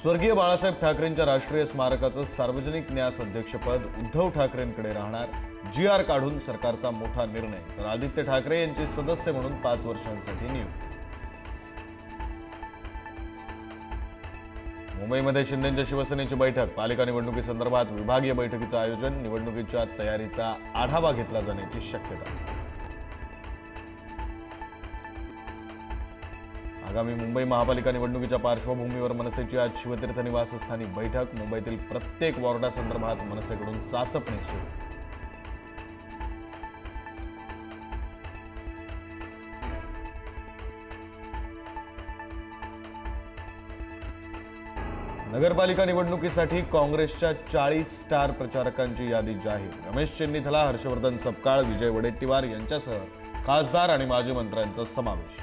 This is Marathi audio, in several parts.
स्वर्गीय बाळासाहेब ठाकरेंच्या राष्ट्रीय स्मारकाचं सार्वजनिक न्यास अध्यक्षपद उद्धव ठाकरेंकडे राहणार। GR काढून सरकारचा मोठा निर्णय, तर आदित्य ठाकरे यांचे सदस्य म्हणून 5 वर्षांसाठी नियुक्ती। मुंबईमध्ये शिंदेंच्या शिवसेनेची बैठक, पालिका निवडणुकीसंदर्भात विभागीय बैठकीचं आयोजन, निवडणुकीच्या तयारीचा आढावा घेतला जाण्याची शक्यता। आगामी मुंबई महापालिका निवडणुकीच्या पार्श्वभूमीवर मनसेची आज शिवतीर्थ निवासस्थानी बैठक, मुंबईतील प्रत्येक वॉर्डासंदर्भात मनसेकडून चाचपणी सुरू। नगरपालिका निवडणुकीसाठी काँग्रेसच्या 40 स्टार प्रचारकांची यादी जाहीर। रमेश चेन्नीथला, हर्षवर्धन सपकाळ, विजय वडेट्टीवार यांच्यासह खासदार आणि माजी मंत्र्यांचा समावेश।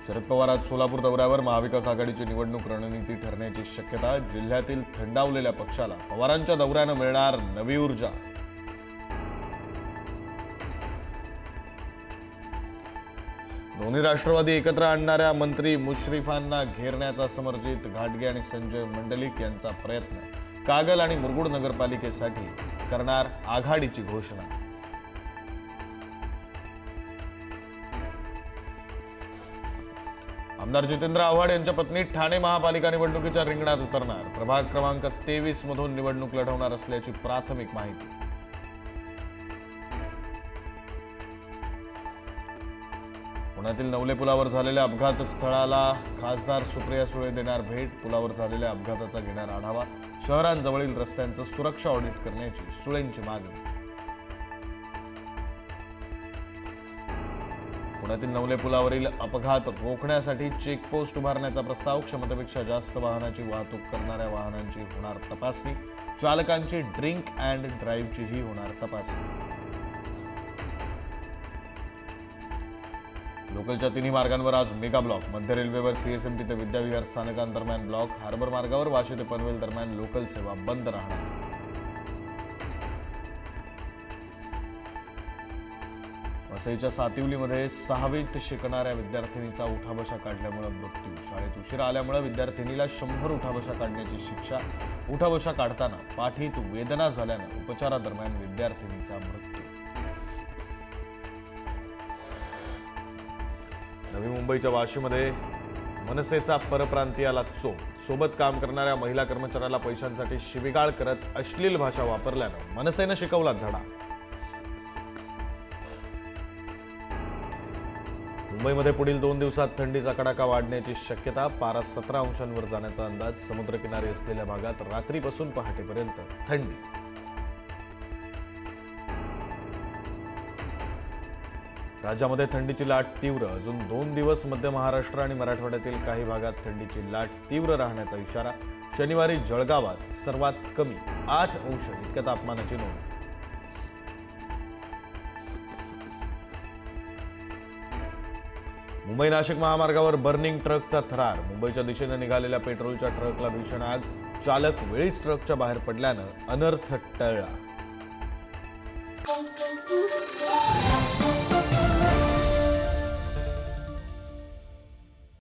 शरद पवार आज सोलापूर दौऱ्यावर, महाविकास आघाडीची निवडणूक रणनीती ठरण्याची शक्यता। जिल्ह्यातील थंडावलेल्या पक्षाला पवारांच्या दौऱ्यानं मिळणार नवी ऊर्जा। दोन्ही राष्ट्रवादी एकत्र आणणाऱ्या मंत्री मुश्रीफांना घेरण्याचा समरजित घाटगे आणि संजय मंडलिक यांचा प्रयत्न। कागल आणि मुरगुड नगरपालिकेसाठी करणार आघाडीची घोषणा। आमदार जितेंद्र आव्हाड यांच्या पत्नी ठाणे महापालिका निवडणुकीच्या रिंगणात उतरणार। प्रभाग क्रमांक 23 मधून निवडणूक लढवणार असल्याची प्राथमिक माहिती। पुण्यातील नवले पुलावर झालेल्या अपघात स्थळाला खासदार सुप्रिया सुळे देणार भेट। पुलावर झालेल्या अपघाताचा घेणार आढावा। शहरांजवळील रस्त्यांचं सुरक्षा ऑडिट करण्याची सुळेंची मागणी। पुण्यातील नवले पुलावरील अपघात रोखण्यासाठी चेकपोस्ट उभारण्याचा प्रस्ताव। क्षमतेपेक्षा जास्त वाहनाची वाहतूक करणाऱ्या वाहनांची होणार तपासणी। चालकांची ड्रिंक अँड ड्राईव्हचीही होणार तपासणी। लोकलच्या तिन्ही मार्गांवर आज मेगा ब्लॉक। मध्य रेल्वेवर CSMT ते विद्याविहार स्थानकांदरम्यान ब्लॉक। हार्बर मार्गावर वाशी ते पनवेल दरम्यान लोकल सेवा बंद राहणार। वसईच्या सातिवलीमध्ये 6वीत शिकणाऱ्या विद्यार्थिनीचा उठाबशा काढल्यामुळे मृत्यू। शाळेत उशिरा आल्यामुळे विद्यार्थिनीला 100 उठाबशा काढण्याची शिक्षा। उठाबशा काढताना पाठीत वेदना झाल्यानं उपचारादरम्यान विद्यार्थिनीचा मृत्यू। नवी मुंबईच्या वाशीमध्ये मनसेचा परप्रांतीयाला चोप। सोबत काम करणाऱ्या महिला कर्मचाऱ्याला पैशांसाठी शिवीगाळ करत अश्लील भाषा वापरल्यानं मनसेनं शिकवला धडा। मुंबईमध्ये पुढील 2 दिवसात थंडीचा कडाका वाढण्याची शक्यता। पारा 17 अंशांवर जाण्याचा अंदाज। समुद्रकिनारी असलेल्या भागात रात्रीपासून पहाटेपर्यंत थंडी। राज्यामध्ये थंडीची लाट तीव्र। अजून 2 दिवस मध्य महाराष्ट्र आणि मराठवाड्यातील काही भागात थंडीची लाट तीव्र राहण्याचा इशारा। शनिवारी जळगावात सर्वात कमी 8 अंश इतक्या तापमानाची नोंद। मुंबई नाशिक महामार्गावर बर्निंग ट्रकचा थरार। मुंबईच्या दिशेने निघालेल्या पेट्रोलच्या ट्रकला भीषण आग। चालक वेळीच ट्रकच्या बाहेर पडल्यानं अनर्थ टळला।